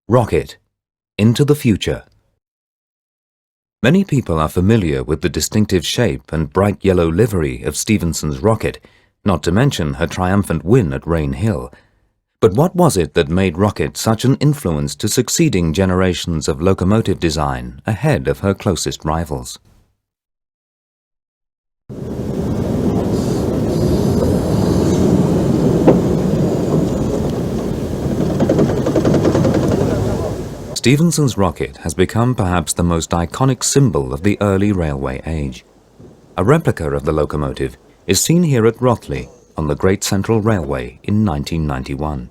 Rocket. Into the future. Many people are familiar with the distinctive shape and bright yellow livery of Stephenson's rocket, not to mention her triumphant win at Rain Hill. But what was it that made Rocket such an influence to succeeding generations of locomotive design ahead of her closest rivals? Stephenson's rocket has become perhaps the most iconic symbol of the early railway age. A replica of the locomotive is seen here at Rothley on the Great Central Railway in 1991.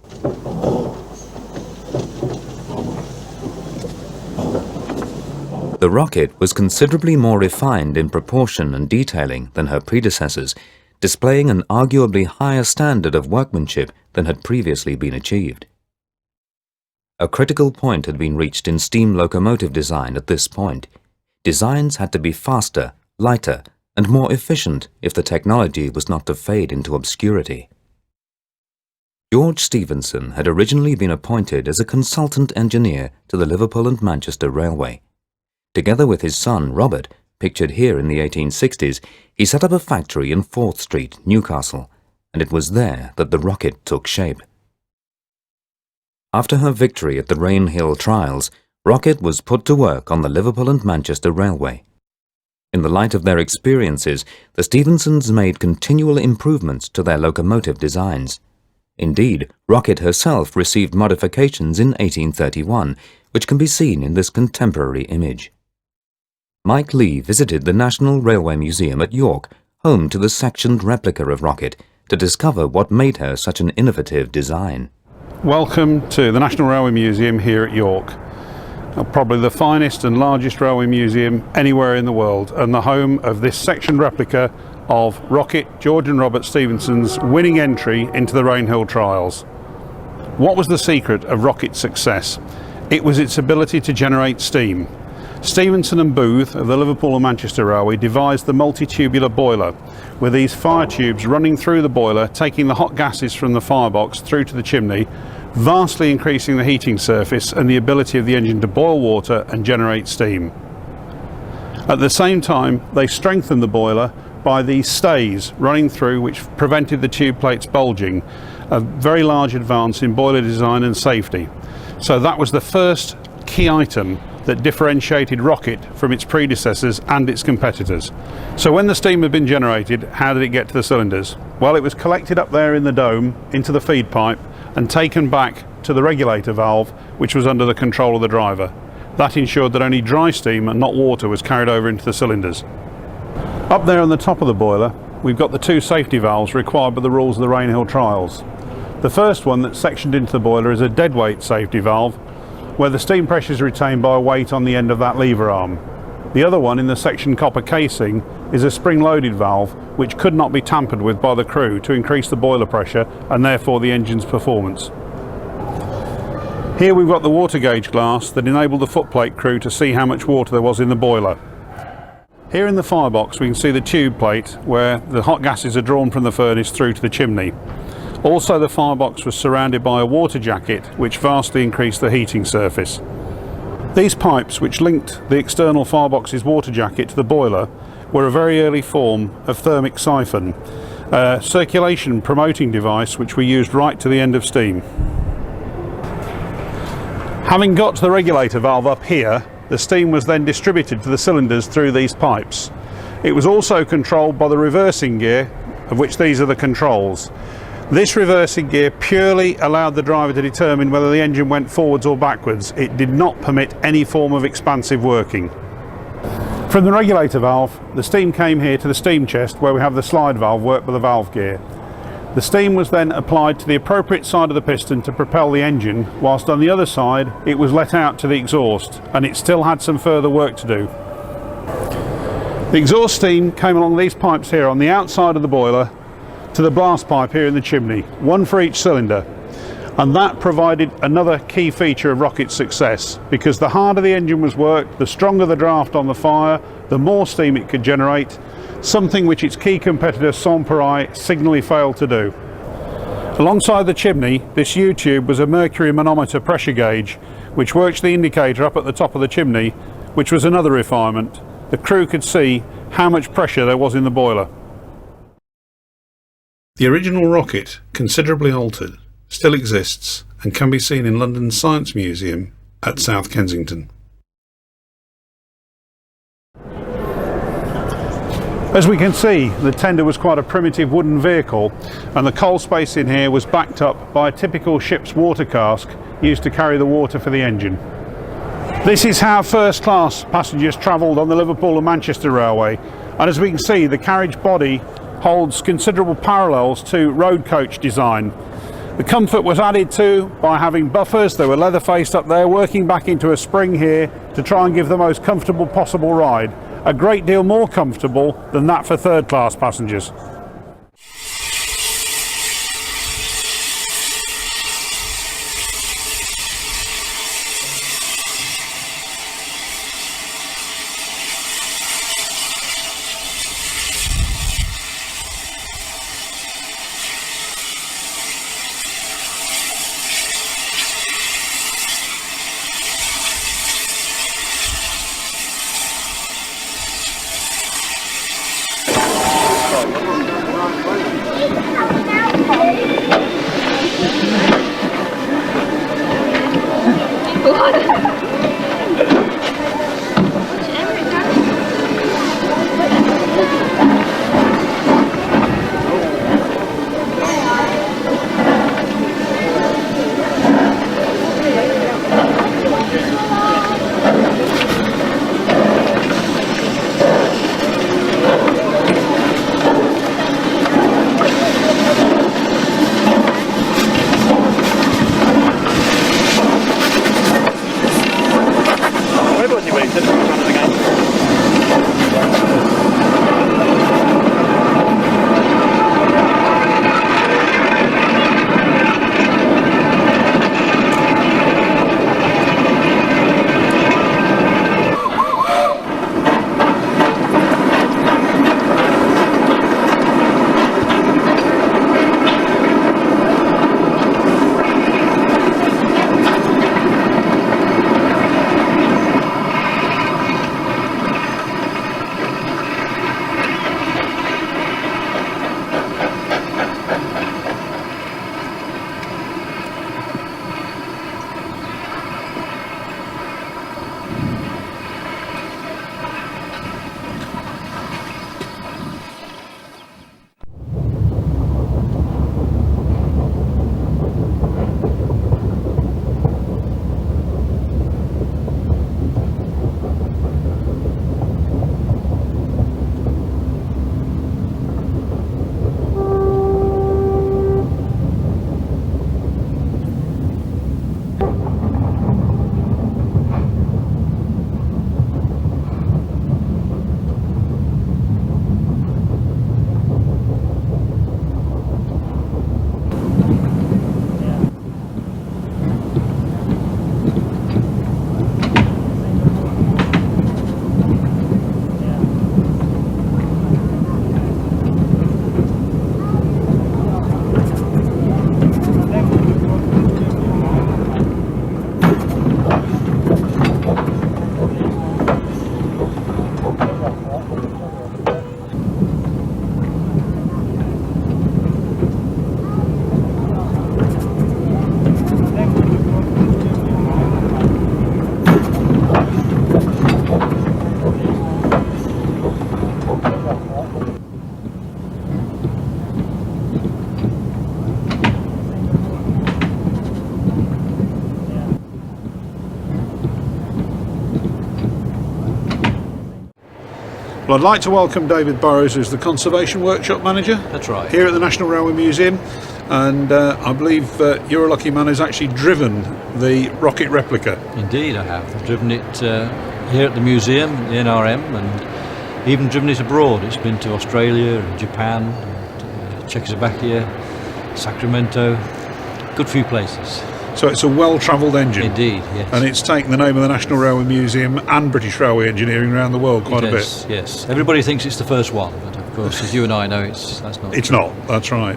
The rocket was considerably more refined in proportion and detailing than her predecessors, displaying an arguably higher standard of workmanship than had previously been achieved. A critical point had been reached in steam locomotive design at this point. Designs had to be faster, lighter, and more efficient if the technology was not to fade into obscurity. George Stephenson had originally been appointed as a consultant engineer to the Liverpool and Manchester Railway. Together with his son, Robert, pictured here in the 1860s, he set up a factory in 4th Street, Newcastle, and it was there that the rocket took shape. After her victory at the Rain Hill trials, Rocket was put to work on the Liverpool and Manchester Railway. In the light of their experiences, the Stephensons made continual improvements to their locomotive designs. Indeed, Rocket herself received modifications in 1831, which can be seen in this contemporary image. Mike Lee visited the National Railway Museum at York, home to the sectioned replica of Rocket, to discover what made her such an innovative design. Welcome to the National Railway Museum here at York. Probably the finest and largest railway museum anywhere in the world, and the home of this sectioned replica of Rocket, George and Robert Stephenson's winning entry into the Rain Hill trials. What was the secret of Rocket's success? It was its ability to generate steam. Stephenson and Booth of the Liverpool and Manchester Railway devised the multi-tubular boiler, with these fire tubes running through the boiler, taking the hot gases from the firebox through to the chimney, vastly increasing the heating surface and the ability of the engine to boil water and generate steam. At the same time, they strengthened the boiler by these stays running through, which prevented the tube plates bulging, a very large advance in boiler design and safety. So that was the first key item that differentiated Rocket from its predecessors and its competitors. So when the steam had been generated, how did it get to the cylinders? Well, it was collected up there in the dome into the feed pipe and taken back to the regulator valve, which was under the control of the driver. That ensured that only dry steam and not water was carried over into the cylinders. Up there on the top of the boiler, we've got the two safety valves required by the rules of the Rain Hill trials. The first one that's sectioned into the boiler is a deadweight safety valve, where the steam pressure is retained by a weight on the end of that lever arm. The other one in the sectioned copper casing is a spring-loaded valve which could not be tampered with by the crew to increase the boiler pressure and therefore the engine's performance. Here we've got the water gauge glass that enabled the footplate crew to see how much water there was in the boiler. Here in the firebox we can see the tube plate where the hot gases are drawn from the furnace through to the chimney. Also, the firebox was surrounded by a water jacket which vastly increased the heating surface. These pipes, which linked the external firebox's water jacket to the boiler, were a very early form of thermic siphon, a circulation promoting device which we used right to the end of steam. Having got to the regulator valve up here, the steam was then distributed to the cylinders through these pipes. It was also controlled by the reversing gear, of which these are the controls. This reversing gear purely allowed the driver to determine whether the engine went forwards or backwards. It did not permit any form of expansive working. From the regulator valve, the steam came here to the steam chest where we have the slide valve worked by the valve gear. The steam was then applied to the appropriate side of the piston to propel the engine, whilst on the other side it was let out to the exhaust, and it still had some further work to do. The exhaust steam came along these pipes here on the outside of the boiler to the blast pipe here in the chimney, one for each cylinder, and that provided another key feature of Rocket's success, because the harder the engine was worked, the stronger the draft on the fire, the more steam it could generate, something which its key competitor Sans Pareil signally failed to do. Alongside the chimney, this U-tube was a mercury manometer pressure gauge, which works the indicator up at the top of the chimney, which was another refinement. The crew could see how much pressure there was in the boiler. The original rocket, considerably altered, still exists and can be seen in London's Science Museum at South Kensington. As we can see, the tender was quite a primitive wooden vehicle, and the coal space in here was backed up by a typical ship's water cask used to carry the water for the engine. This is how first class passengers travelled on the Liverpool and Manchester Railway, and as we can see, the carriage body holds considerable parallels to road coach design. The comfort was added to by having buffers. They were leather faced up there, working back into a spring here to try and give the most comfortable possible ride. A great deal more comfortable than that for third class passengers. Well, I'd like to welcome David Burrows, who's the Conservation Workshop Manager. That's right. Here at the National Railway Museum, and I believe you're a lucky man who's actually driven the rocket replica. Indeed, I have. I've driven it here at the museum, the NRM, and even driven it abroad. It's been to Australia and Japan, and, Czechoslovakia, Sacramento, good few places. So it's a well-travelled engine. Indeed, yes. And it's taken the name of the National Railway Museum and British Railway Engineering around the world quite a bit. Yes. Everybody thinks it's the first one, but of course, as you and I know, that's not. It's not. That's right.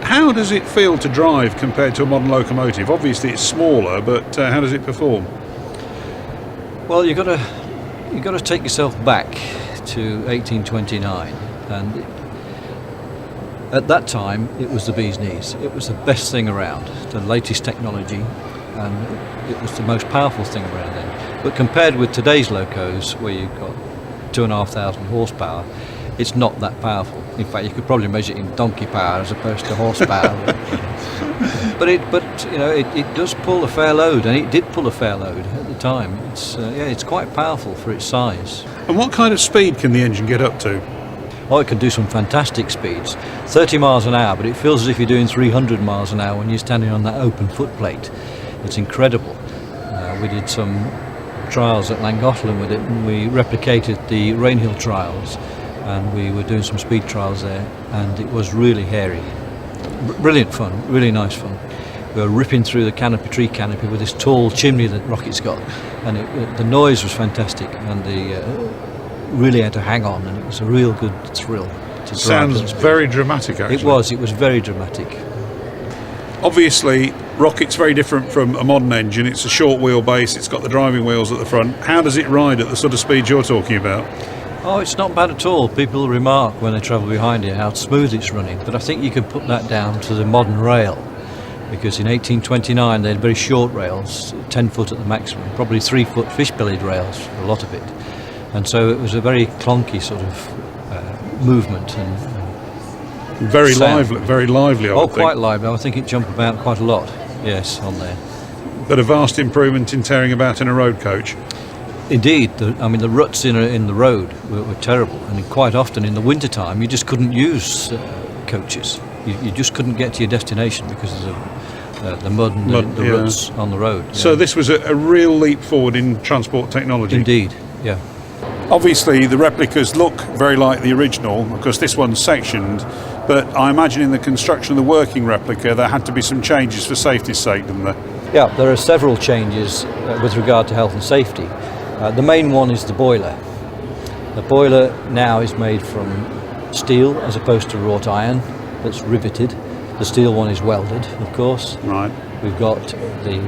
How does it feel to drive compared to a modern locomotive? Obviously it's smaller, but how does it perform? Well, you've got to take yourself back to 1829, and at that time it was the bee's knees. It was the best thing around, the latest technology, and it was the most powerful thing around then. But compared with today's locos, where you've got 2,500 horsepower, it's not that powerful. In fact, you could probably measure it in donkey power as opposed to horsepower. but it does pull a fair load, and it did pull a fair load at the time. It's quite powerful for its size. And what kind of speed can the engine get up to? Oh, it can do some fantastic speeds, 30 miles an hour, but it feels as if you're doing 300 miles an hour when you're standing on that open footplate. It's incredible. We did some trials at Llangollen with it, and we replicated the Rainhill trials, and we were doing some speed trials there, and it was really hairy. Brilliant fun, really nice fun. We were ripping through the tree canopy with this tall chimney that Rocket's got, and the noise was fantastic, and really had to hang on, and it was a real good thrill to drive. Sounds very dramatic, actually. It was very dramatic. Obviously, Rocket's very different from a modern engine. It's a short wheelbase, it's got the driving wheels at the front. How does it ride at the sort of speed you're talking about? Oh, it's not bad at all. People remark when they travel behind it how smooth it's running, but I think you can put that down to the modern rail, because in 1829 they had very short rails, 10 foot at the maximum, probably 3 foot fish-bellied rails for a lot of it, and so it was a very clunky sort of movement and very sound. lively. I would Quite think. lively. I think it jumped about quite a lot. Yes, on there. But a vast improvement in tearing about in a road coach. Indeed, the ruts in the road were terrible, and quite often in the winter time you just couldn't use coaches. You just couldn't get to your destination because of the mud and the ruts on the road. So this was a real leap forward in transport technology. Indeed, yeah. Obviously the replicas look very like the original because this one's sectioned, but I imagine in the construction of the working replica there had to be some changes for safety's sake, didn't there? Yeah, there are several changes with regard to health and safety. The main one is the boiler. The boiler now is made from steel as opposed to wrought iron that's riveted. The steel one is welded, of course. Right. We've got the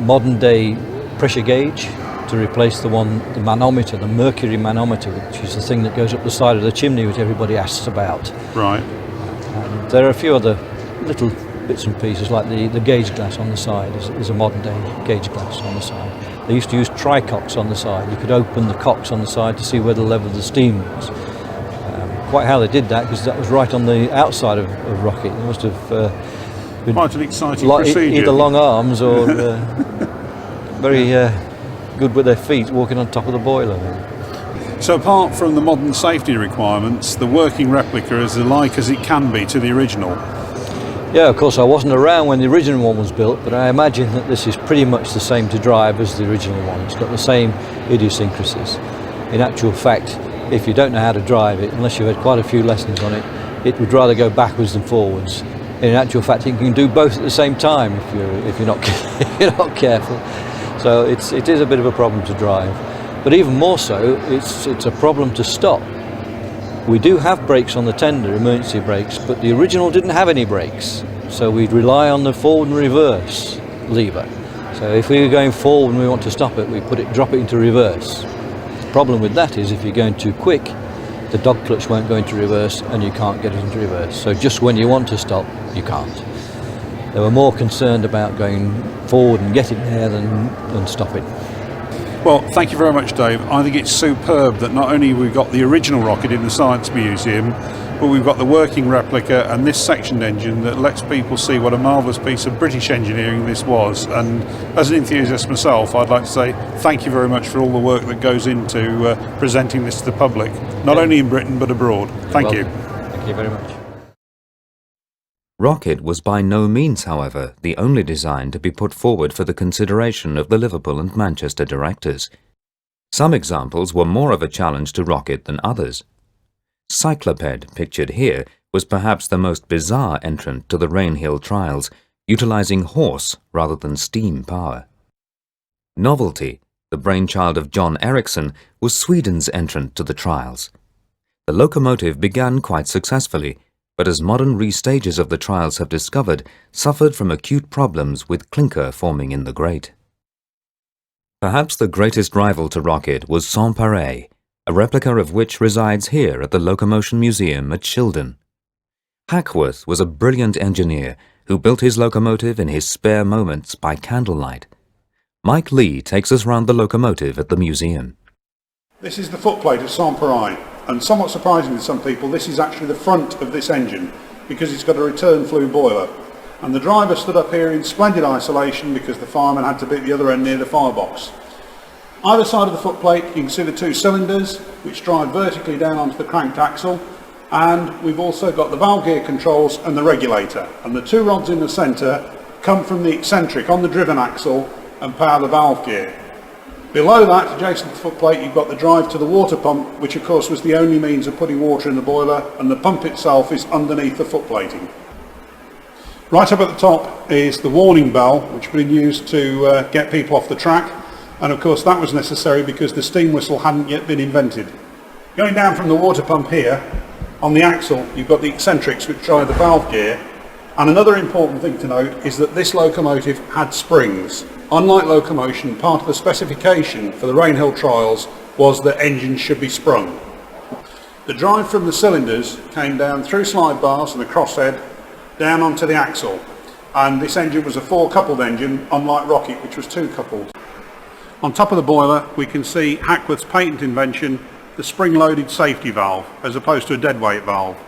modern day pressure gauge to replace the manometer, the mercury manometer, which is the thing that goes up the side of the chimney which everybody asks about. Right. And there are a few other little bits and pieces, like the gauge glass on the side is a modern day gauge glass on the side. They used to use tricocks on the side. You could open the cocks on the side to see where the level of the steam was. Quite how they did that, because that was right on the outside of Rocket. They must have been Quite an exciting procedure. either long arms or very good with their feet, walking on top of the boiler. So apart from the modern safety requirements, the working replica is alike as it can be to the original. Yeah, of course I wasn't around when the original one was built, but I imagine that this is pretty much the same to drive as the original one. It's got the same idiosyncrasies. In actual fact, if you don't know how to drive it, unless you've had quite a few lessons on it, it would rather go backwards than forwards. In actual fact, it can do both at the same time if you're not careful. So it is a bit of a problem to drive. But even more so, it's a problem to stop. We do have brakes on the tender, emergency brakes, but the original didn't have any brakes. So we'd rely on the forward and reverse lever. So if we were going forward and we want to stop it, we drop it into reverse. The problem with that is if you're going too quick, the dog clutch won't go into reverse and you can't get it into reverse. So just when you want to stop, you can't. They were more concerned about going forward and getting there than stopping. Well, thank you very much, Dave. I think it's superb that not only we've got the original Rocket in the Science Museum, but we've got the working replica and this sectioned engine that lets people see what a marvellous piece of British engineering this was. And as an enthusiast myself, I'd like to say thank you very much for all the work that goes into presenting this to the public, not only in Britain but abroad. Thank you. Thank you very much. Rocket was by no means, however, the only design to be put forward for the consideration of the Liverpool and Manchester directors. Some examples were more of a challenge to Rocket than others. Cycloped, pictured here, was perhaps the most bizarre entrant to the Rainhill trials, utilising horse rather than steam power. Novelty, the brainchild of John Ericsson, was Sweden's entrant to the trials. The locomotive began quite successfully, but as modern restages of the trials have discovered, suffered from acute problems with clinker forming in the grate. Perhaps the greatest rival to Rocket was Sans-Pareil, a replica of which resides here at the Locomotion Museum at Shildon. Hackworth was a brilliant engineer who built his locomotive in his spare moments by candlelight. Mike Lee takes us round the locomotive at the museum. This is the footplate of Sans-Pareil, and somewhat surprising to some people, this is actually the front of this engine because it's got a return flue boiler. And the driver stood up here in splendid isolation because the fireman had to be at the other end near the firebox. Either side of the footplate you can see the two cylinders which drive vertically down onto the cranked axle, and we've also got the valve gear controls and the regulator, and the two rods in the centre come from the eccentric on the driven axle and power the valve gear. Below that, adjacent to the footplate, you've got the drive to the water pump, which of course was the only means of putting water in the boiler, and the pump itself is underneath the footplating. Right up at the top is the warning bell, which has been used to get people off the track, and of course that was necessary because the steam whistle hadn't yet been invented. Going down from the water pump here, on the axle you've got the eccentrics which drive the valve gear, and another important thing to note is that this locomotive had springs. Unlike locomotion, part of the specification for the Rainhill trials was that engines should be sprung. The drive from the cylinders came down through slide bars and the crosshead down onto the axle, and this engine was a 4-coupled engine, unlike Rocket which was 2-coupled. On top of the boiler we can see Hackworth's patent invention, the spring-loaded safety valve, as opposed to a deadweight valve.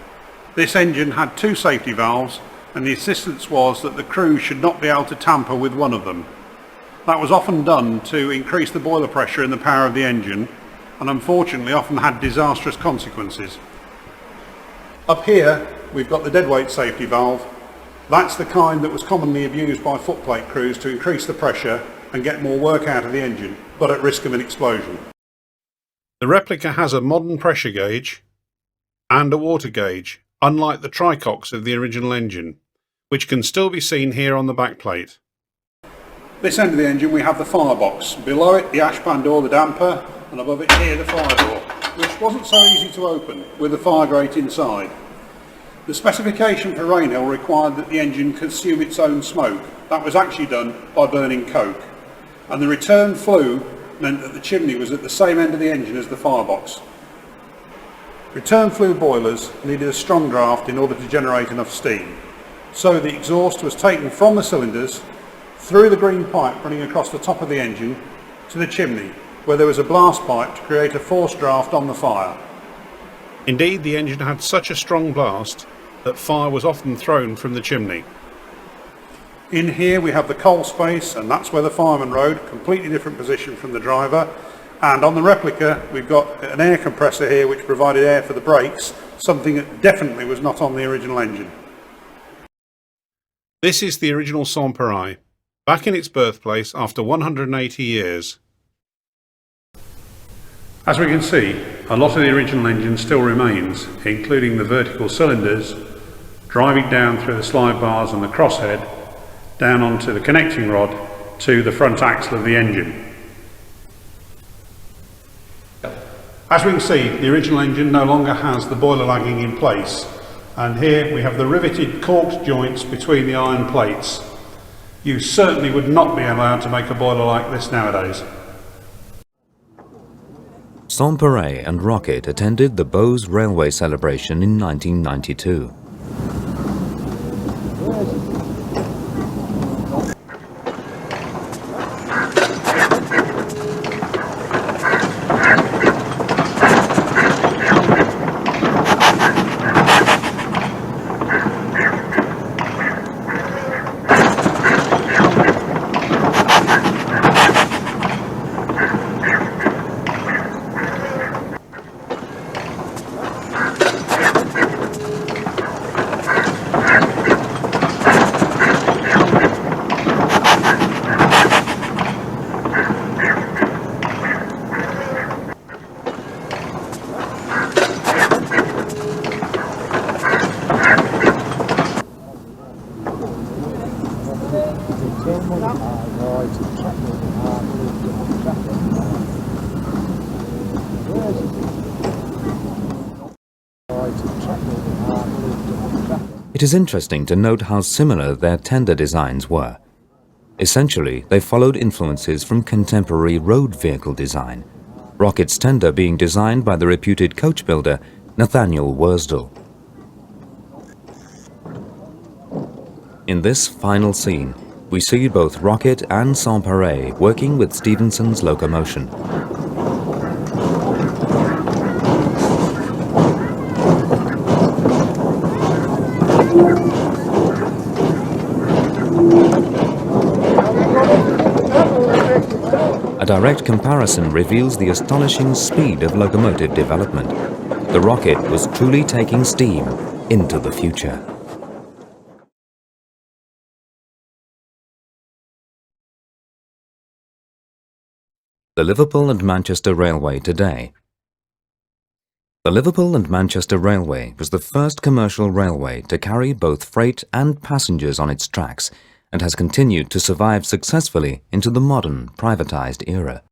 This engine had 2 safety valves, and the insistence was that the crew should not be able to tamper with one of them. That was often done to increase the boiler pressure and the power of the engine, and unfortunately often had disastrous consequences. Up here we've got the deadweight safety valve. That's the kind that was commonly abused by footplate crews to increase the pressure and get more work out of the engine, but at risk of an explosion. The replica has a modern pressure gauge and a water gauge, unlike the tricox of the original engine, which can still be seen here on the backplate. This end of the engine we have the firebox, below it the ashpan door, the damper, and above it here the fire door, which wasn't so easy to open with the fire grate inside. The specification for Rainhill required that the engine consume its own smoke. That was actually done by burning coke, and the return flue meant that the chimney was at the same end of the engine as the firebox. Return flue boilers needed a strong draft in order to generate enough steam, so the exhaust was taken from the cylinders through the green pipe running across the top of the engine to the chimney, where there was a blast pipe to create a forced draft on the fire. Indeed, the engine had such a strong blast that fire was often thrown from the chimney. In here we have the coal space, and that's where the fireman rode, completely different position from the driver. And on the replica we've got an air compressor here which provided air for the brakes, something that definitely was not on the original engine. This is the original Sans-Pareil, back in its birthplace after 180 years. As we can see, a lot of the original engine still remains, including the vertical cylinders, driving down through the slide bars and the crosshead, down onto the connecting rod to the front axle of the engine. As we can see, the original engine no longer has the boiler lagging in place, and here we have the riveted corked joints between the iron plates. You certainly would not be allowed to make a boiler like this nowadays. Sans-Pareil and Rocket attended the Bowes Railway celebration in 1992. It is interesting to note how similar their tender designs were. Essentially, they followed influences from contemporary road vehicle design, Rocket's tender being designed by the reputed coach builder Nathaniel Worsdale. In this final scene, we see both Rocket and Sans-Pareil working with Stephenson's locomotion. A direct comparison reveals the astonishing speed of locomotive development. The Rocket was truly taking steam into the future. The Liverpool and Manchester Railway today. The Liverpool and Manchester Railway was the first commercial railway to carry both freight and passengers on its tracks, and has continued to survive successfully into the modern, privatized era.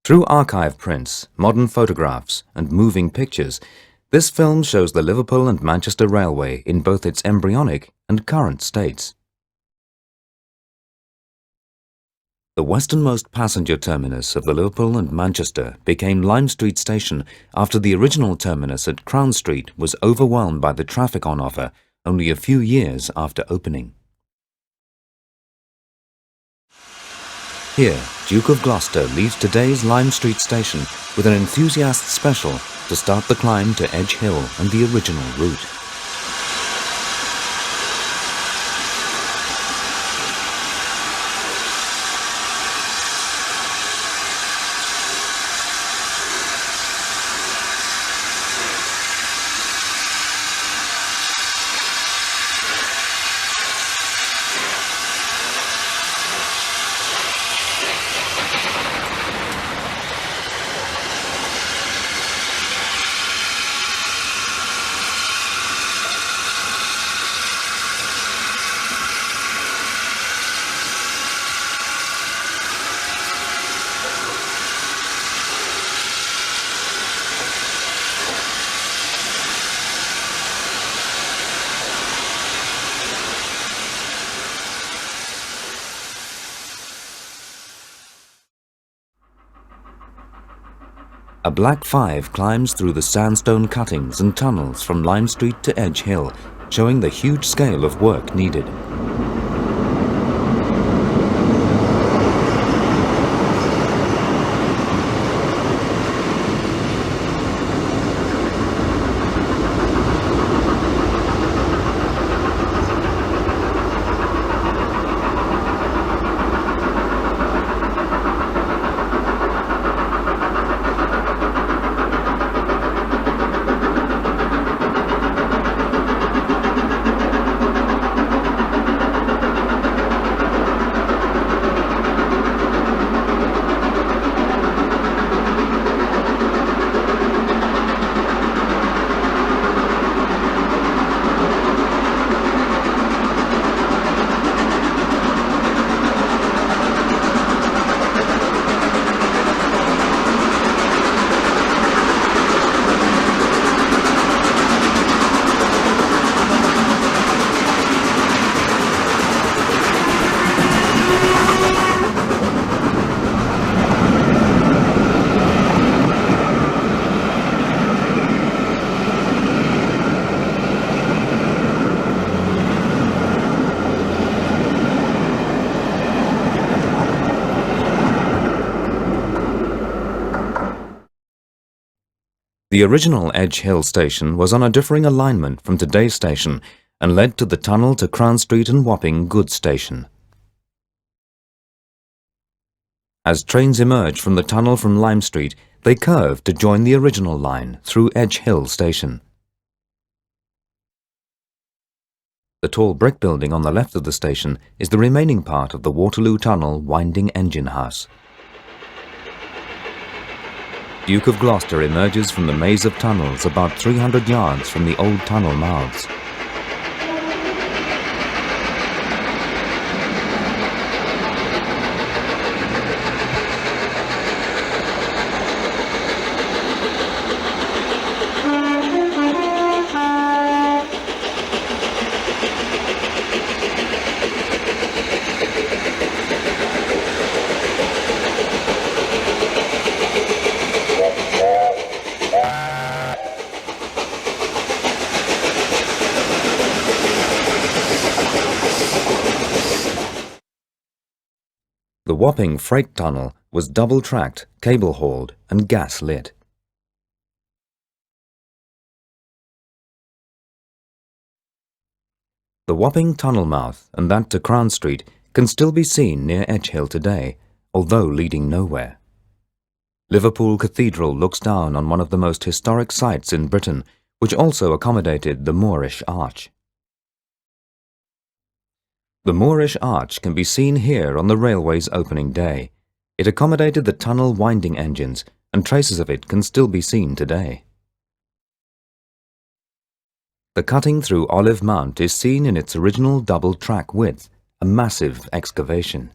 Through archive prints, modern photographs, and moving pictures, this film shows the Liverpool and Manchester Railway in both its embryonic and current states. The westernmost passenger terminus of the Liverpool and Manchester became Lime Street Station after the original terminus at Crown Street was overwhelmed by the traffic on offer only a few years after opening. Here, Duke of Gloucester leaves today's Lime Street Station with an enthusiast special to start the climb to Edge Hill and the original route. A Black 5 climbs through the sandstone cuttings and tunnels from Lime Street to Edge Hill, showing the huge scale of work needed. The original Edge Hill station was on a differing alignment from today's station and led to the tunnel to Crown Street and Wapping goods station. As trains emerged from the tunnel from Lime Street, they curved to join the original line through Edge Hill station. The tall brick building on the left of the station is the remaining part of the Waterloo Tunnel winding engine house. Duke of Gloucester emerges from the maze of tunnels about 300 yards from the old tunnel mouths. The Wapping freight tunnel was double-tracked, cable-hauled and gas-lit. The Wapping tunnel mouth and that to Crown Street can still be seen near Edgehill today, although leading nowhere. Liverpool Cathedral looks down on one of the most historic sites in Britain, which also accommodated the Moorish Arch. The Moorish Arch can be seen here on the railway's opening day. It accommodated the tunnel winding engines, and traces of it can still be seen today. The cutting through Olive Mount is seen in its original double-track width, a massive excavation.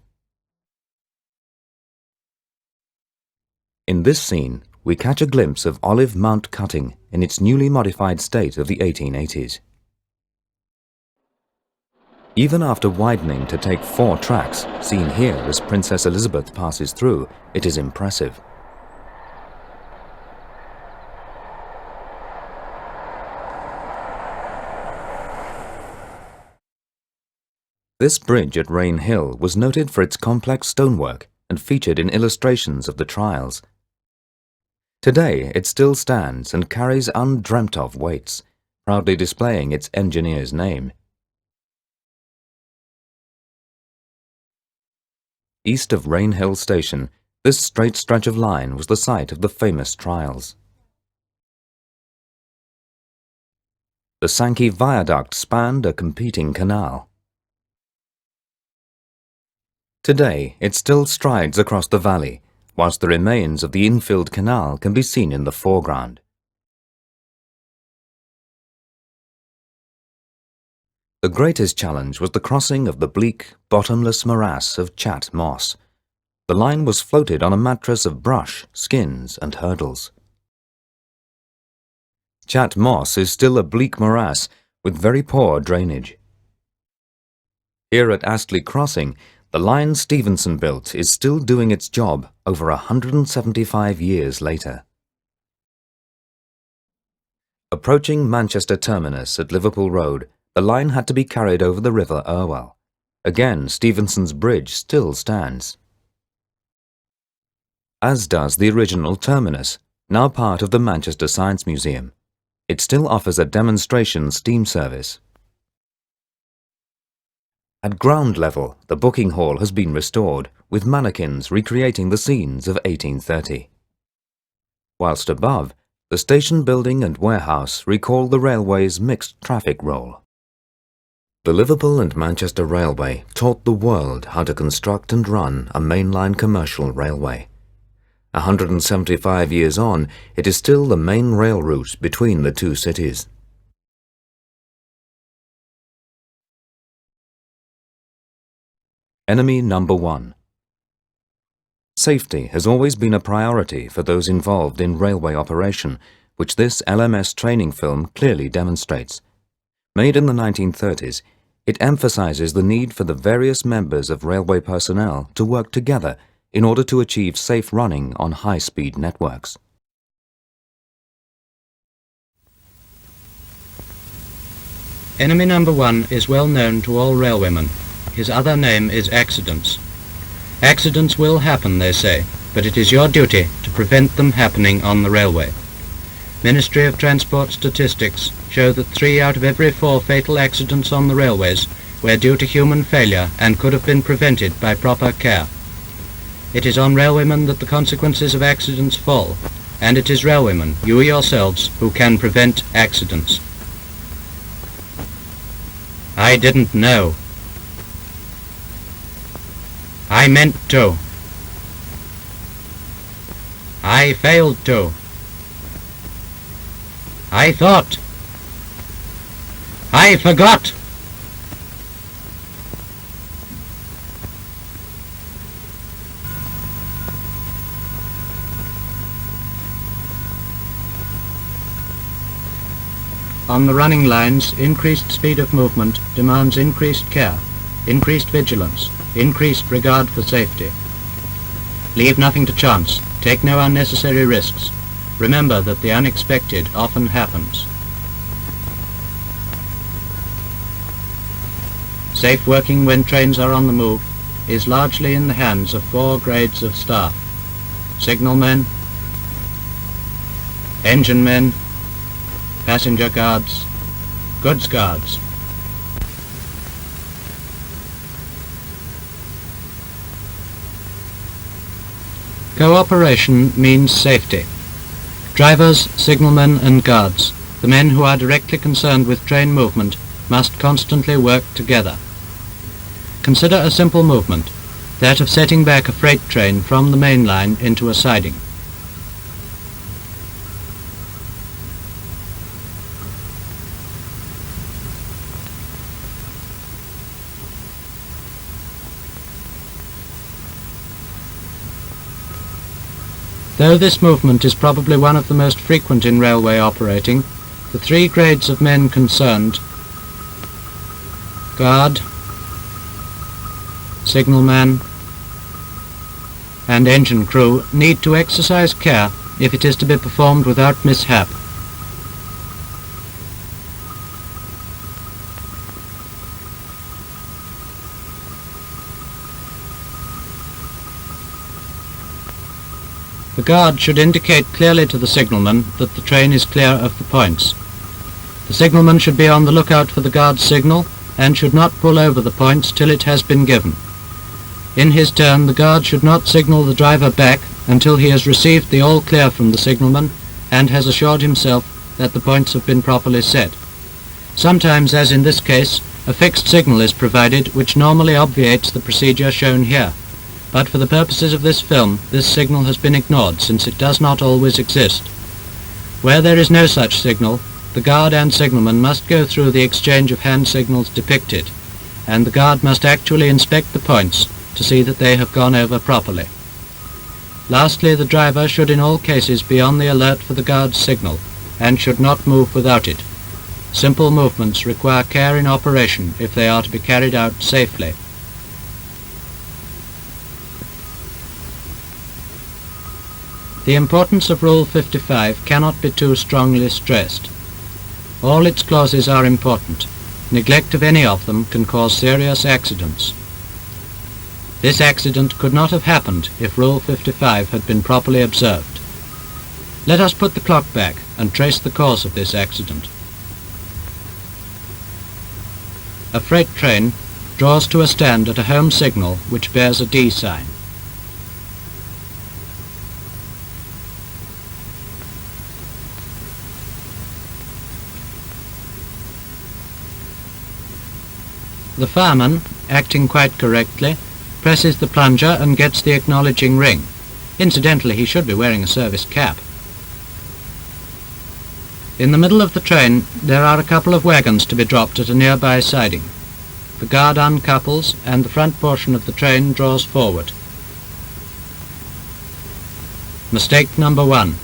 In this scene, we catch a glimpse of Olive Mount cutting in its newly modified state of the 1880s. Even after widening to take 4 tracks, seen here as Princess Elizabeth passes through, it is impressive. This bridge at Rain Hill was noted for its complex stonework and featured in illustrations of the trials. Today it still stands and carries undreamt-of weights, proudly displaying its engineer's name. East of Rain Hill Station, this straight stretch of line was the site of the famous trials. The Sankey Viaduct spanned a competing canal. Today, it still strides across the valley, whilst the remains of the infilled canal can be seen in the foreground. The greatest challenge was the crossing of the bleak, bottomless morass of Chat Moss. The line was floated on a mattress of brush, skins and hurdles. Chat Moss is still a bleak morass with very poor drainage. Here at Astley Crossing, the line Stevenson built is still doing its job over 175 years later. Approaching Manchester Terminus at Liverpool Road, the line had to be carried over the River Irwell. Again, Stevenson's Bridge still stands. As does the original terminus, now part of the Manchester Science Museum. It still offers a demonstration steam service. At ground level, the booking hall has been restored, with mannequins recreating the scenes of 1830. Whilst above, the station building and warehouse recall the railway's mixed traffic role. The Liverpool and Manchester Railway taught the world how to construct and run a mainline commercial railway. 175 years on, it is still the main rail route between the two cities. Enemy number 1. Safety has always been a priority for those involved in railway operation, which this LMS training film clearly demonstrates. Made in the 1930s, it emphasizes the need for the various members of railway personnel to work together in order to achieve safe running on high-speed networks. Enemy number 1 is well known to all railwaymen. His other name is accidents. Accidents will happen, they say, but it is your duty to prevent them happening on the railway. Ministry of Transport statistics show that 3 out of every 4 fatal accidents on the railways were due to human failure and could have been prevented by proper care. It is on railwaymen that the consequences of accidents fall, and it is railwaymen, you yourselves, who can prevent accidents. I didn't know. I meant to. I failed to. I thought. I forgot. On the running lines, increased speed of movement demands increased care, increased vigilance, increased regard for safety. Leave nothing to chance. Take no unnecessary risks. Remember that the unexpected often happens. Safe working when trains are on the move. is largely in the hands of 4 grades of staff: signalmen, engine men, passenger guards, goods guards. Cooperation means safety. Drivers, signalmen and guards, the men who are directly concerned with train movement, must constantly work together. Consider a simple movement, that of setting back a freight train from the main line into a siding. Though this movement is probably one of the most frequent in railway operating, the 3 grades of men concerned, guard, signalman, and engine crew, need to exercise care if it is to be performed without mishap. The guard should indicate clearly to the signalman that the train is clear of the points. The signalman should be on the lookout for the guard's signal and should not pull over the points till it has been given. In his turn, the guard should not signal the driver back until he has received the all clear from the signalman and has assured himself that the points have been properly set. Sometimes, as in this case, a fixed signal is provided which normally obviates the procedure shown here. But for the purposes of this film, this signal has been ignored, since it does not always exist. Where there is no such signal, the guard and signalman must go through the exchange of hand signals depicted, and the guard must actually inspect the points to see that they have gone over properly. Lastly, the driver should in all cases be on the alert for the guard's signal, and should not move without it. Simple movements require care in operation if they are to be carried out safely. The importance of Rule 55 cannot be too strongly stressed. All its clauses are important. Neglect of any of them can cause serious accidents. This accident could not have happened if Rule 55 had been properly observed. Let us put the clock back and trace the cause of this accident. A freight train draws to a stand at a home signal which bears a D sign. The fireman, acting quite correctly, presses the plunger and gets the acknowledging ring. Incidentally, he should be wearing a service cap. In the middle of the train, there are a couple of wagons to be dropped at a nearby siding. The guard uncouples, and the front portion of the train draws forward. Mistake number 1.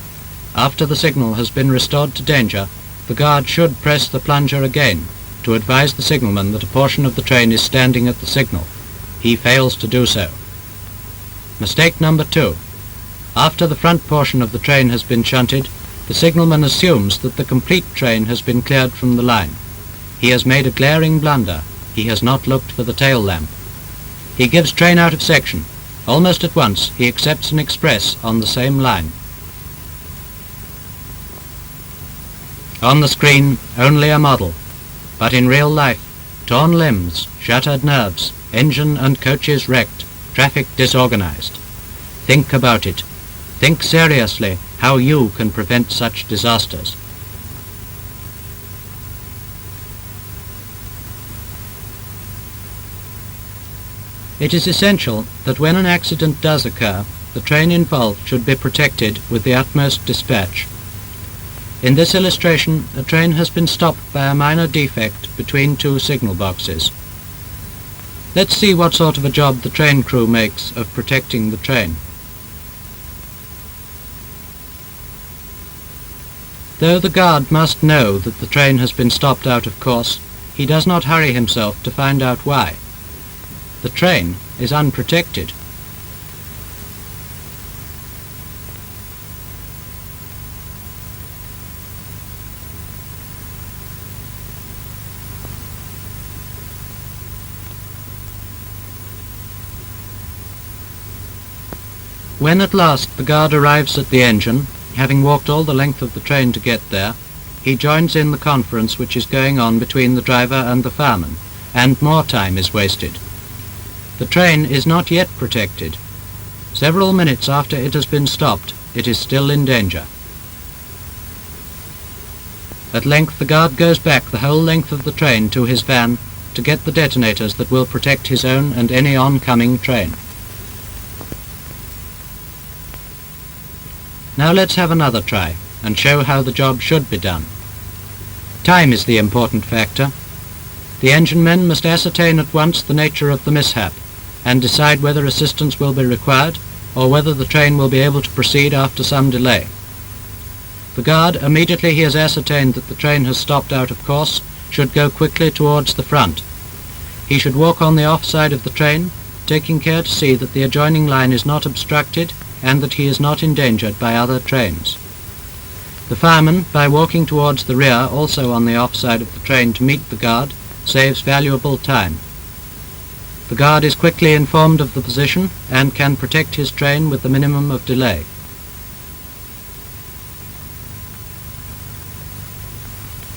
After the signal has been restored to danger, the guard should press the plunger again, to advise the signalman that a portion of the train is standing at the signal. He fails to do so. Mistake number 2. After the front portion of the train has been shunted, the signalman assumes that the complete train has been cleared from the line. He has made a glaring blunder. He has not looked for the tail lamp. He gives train out of section. Almost at once, he accepts an express on the same line. On the screen, only a model. But in real life, torn limbs, shattered nerves, engine and coaches wrecked, traffic disorganized. Think about it. Think seriously how you can prevent such disasters. It is essential that when an accident does occur, the train involved should be protected with the utmost dispatch. In this illustration, a train has been stopped by a minor defect between 2 signal boxes. Let's see what sort of a job the train crew makes of protecting the train. Though the guard must know that the train has been stopped out of course, he does not hurry himself to find out why. The train is unprotected. When at last the guard arrives at the engine, having walked all the length of the train to get there, he joins in the conference which is going on between the driver and the fireman, and more time is wasted. The train is not yet protected. Several minutes after it has been stopped, it is still in danger. At length the guard goes back the whole length of the train to his van to get the detonators that will protect his own and any oncoming train. Now let's have another try and show how the job should be done. Time is the important factor. The engine men must ascertain at once the nature of the mishap and decide whether assistance will be required or whether the train will be able to proceed after some delay. The guard, immediately he has ascertained that the train has stopped out of course, should go quickly towards the front. He should walk on the off side of the train, taking care to see that the adjoining line is not obstructed and that he is not endangered by other trains. The fireman, by walking towards the rear, also on the off side of the train to meet the guard, saves valuable time. The guard is quickly informed of the position and can protect his train with the minimum of delay.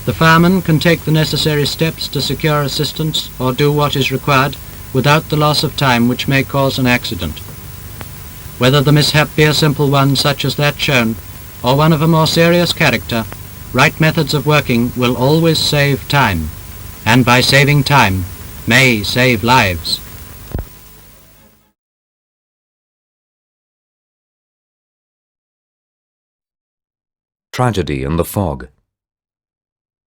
The fireman can take the necessary steps to secure assistance or do what is required without the loss of time which may cause an accident. Whether the mishap be a simple one such as that shown, or one of a more serious character, right methods of working will always save time, and by saving time, may save lives. Tragedy in the fog.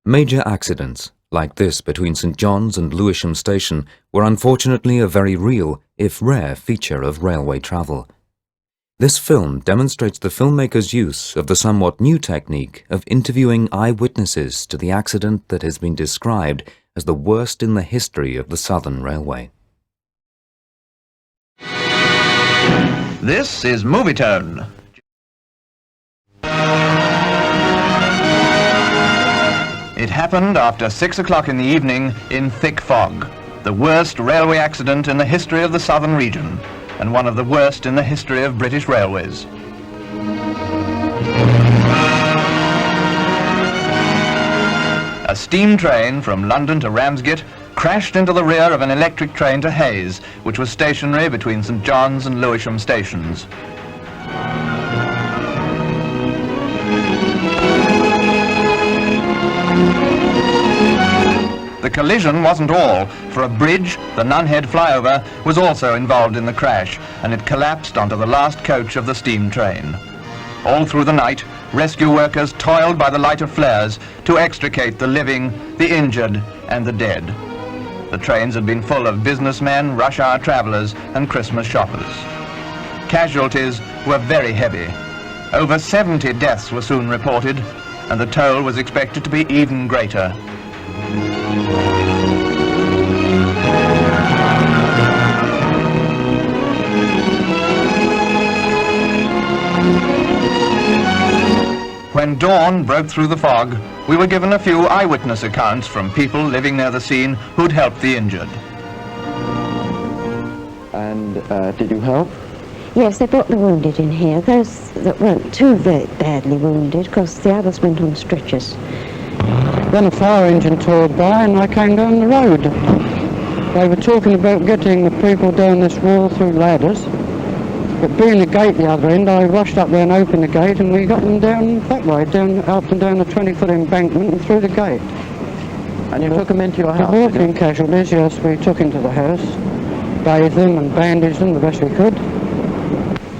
Major accidents, like this between St John's and Lewisham Station, were unfortunately a very real, if rare, feature of railway travel. This film demonstrates the filmmaker's use of the somewhat new technique of interviewing eyewitnesses to the accident that has been described as the worst in the history of the Southern Railway. This is Movie Tone. It happened after 6 o'clock in the evening in thick fog, the worst railway accident in the history of the southern region, and one of the worst in the history of British railways. A steam train from London to Ramsgate crashed into the rear of an electric train to Hayes, which was stationary between St John's and Lewisham stations. The collision wasn't all, for a bridge, the Nunhead flyover, was also involved in the crash, and it collapsed onto the last coach of the steam train. All through the night, rescue workers toiled by the light of flares to extricate the living, the injured, and the dead. The trains had been full of businessmen, rush-hour travellers, and Christmas shoppers. Casualties were very heavy. Over 70 deaths were soon reported, and the toll was expected to be even greater. When dawn broke through the fog, we were given a few eyewitness accounts from people living near the scene who'd helped the injured. And did you help? Yes, they brought the wounded in here. Those that weren't too very badly wounded, because the others went on stretchers. Then a fire engine tore by and I came down the road. They were talking about getting the people down this wall through ladders. But being the gate the other end, I rushed up there and opened the gate and we got them down that way, down up and down the 20-foot embankment and through the gate. And you took them into your house? The walking casualties, yes, we took into the house, bathed them and bandaged them the best we could.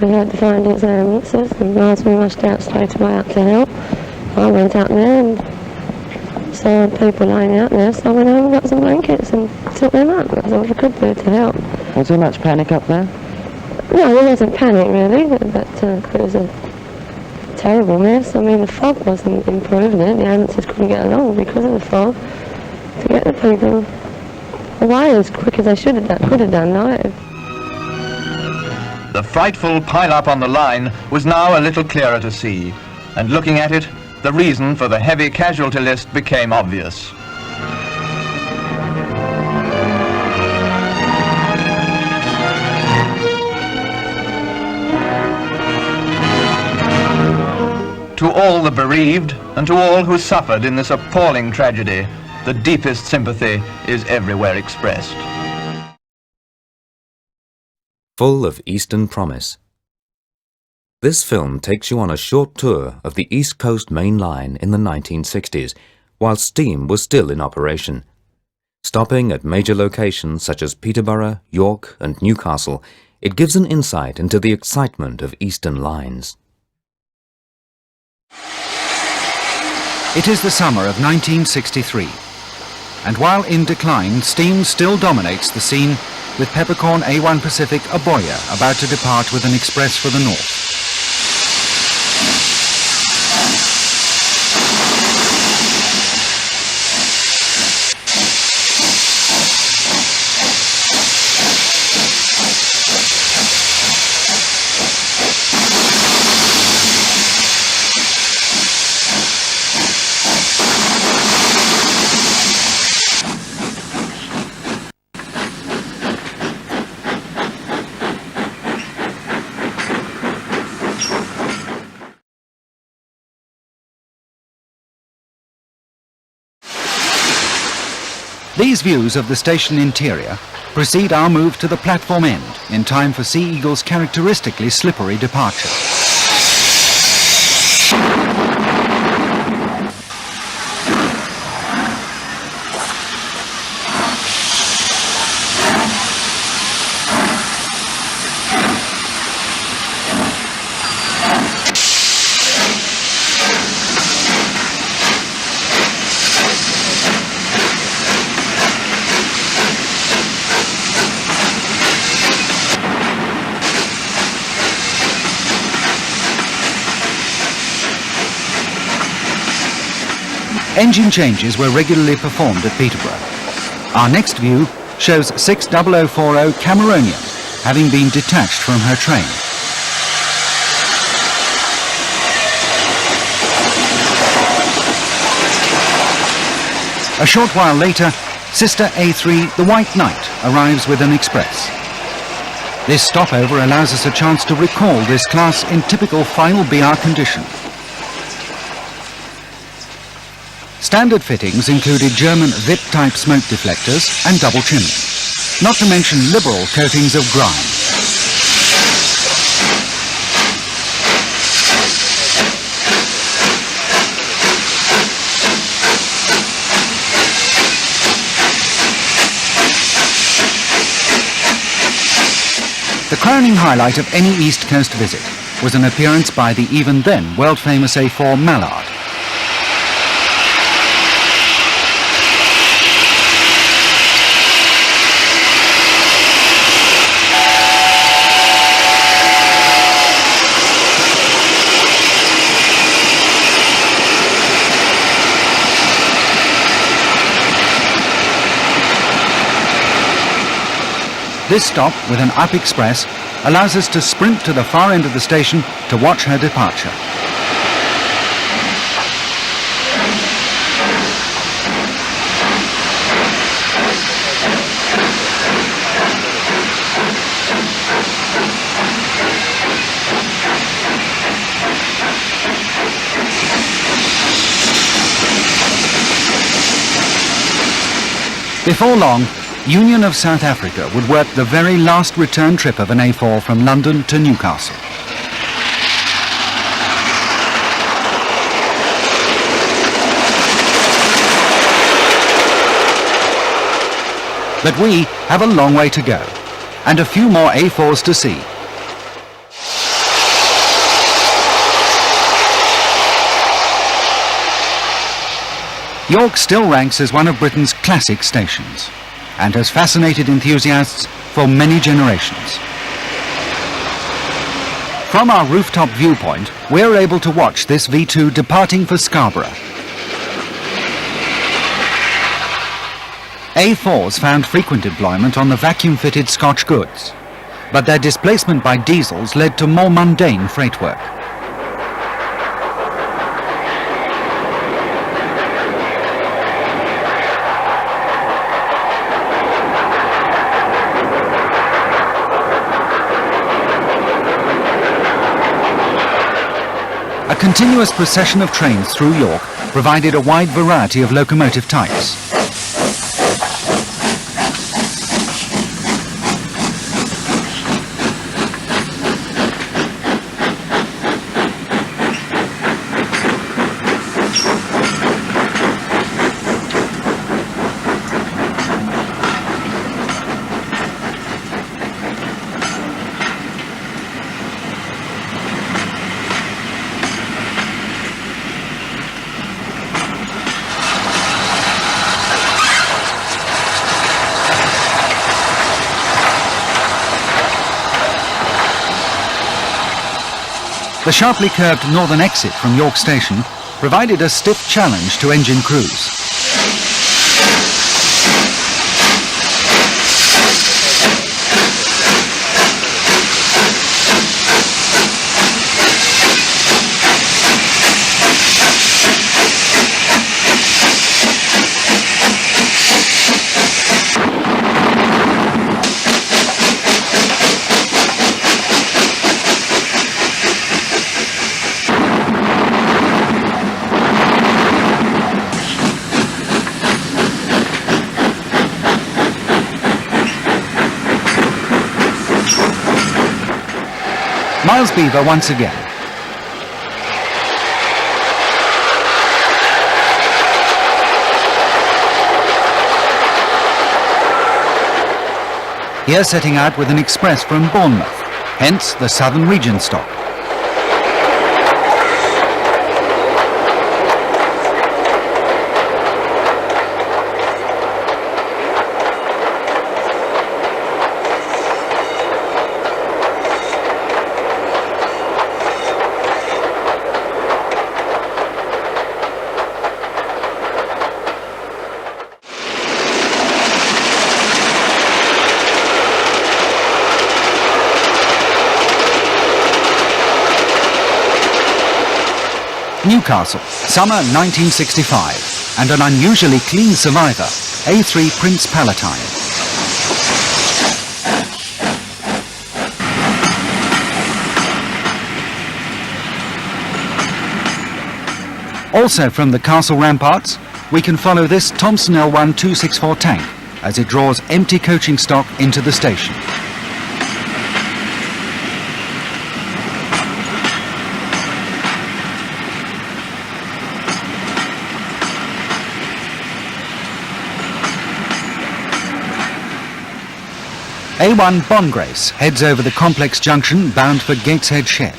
We had to find its ambulances and asked me rushed out straight away up to help. I went up there and saw people lying out there, so I went home and got some blankets and took them up. That's all I could do to help. Was there much panic up there? No, there wasn't panic really, but it was a terrible mess. I mean, the fog wasn't improving it. The ambulances couldn't get along because of the fog. To get the people away as quick as they could have done, live. The frightful pile-up on the line was now a little clearer to see, and looking at it, the reason for the heavy casualty list became obvious. To all the bereaved and to all who suffered in this appalling tragedy, the deepest sympathy is everywhere expressed. Full of Eastern promise. This film takes you on a short tour of the East Coast Main Line in the 1960s, while steam was still in operation. Stopping at major locations such as Peterborough, York and Newcastle, it gives an insight into the excitement of Eastern lines. It is the summer of 1963, and while in decline, steam still dominates the scene, with Peppercorn A1 Pacific Aboya about to depart with an express for the north. These views of the station interior precede our move to the platform end in time for Sea Eagle's characteristically slippery departure. Engine changes were regularly performed at Peterborough. Our next view shows 60040 Cameronian having been detached from her train. A short while later, Sister A3, the White Knight, arrives with an express. This stopover allows us a chance to recall this class in typical final BR condition. Standard fittings included German VIP-type smoke deflectors and double chimney, not to mention liberal coatings of grime. The crowning highlight of any East Coast visit was an appearance by the even then world-famous A4 Mallard. This stop with an up express allows us to sprint to the far end of the station to watch her departure. Before long, Union of South Africa would work the very last return trip of an A4 from London to Newcastle. But we have a long way to go, and a few more A4s to see. York still ranks as one of Britain's classic stations, and has fascinated enthusiasts for many generations. From our rooftop viewpoint, we're able to watch this V2 departing for Scarborough. A4s found frequent employment on the vacuum-fitted Scotch goods, but their displacement by diesels led to more mundane freight work. A continuous procession of trains through York provided a wide variety of locomotive types. The sharply curved northern exit from York Station provided a stiff challenge to engine crews. Miles Beaver once again. Here setting out with an express from Bournemouth, hence the Southern Region stop. Newcastle, summer 1965, and an unusually clean survivor, A3 Prince Palatine. Also from the castle ramparts, we can follow this Thomson L1 264 tank as it draws empty coaching stock into the station. A1 Bongrace heads over the complex junction bound for Gateshead Shed.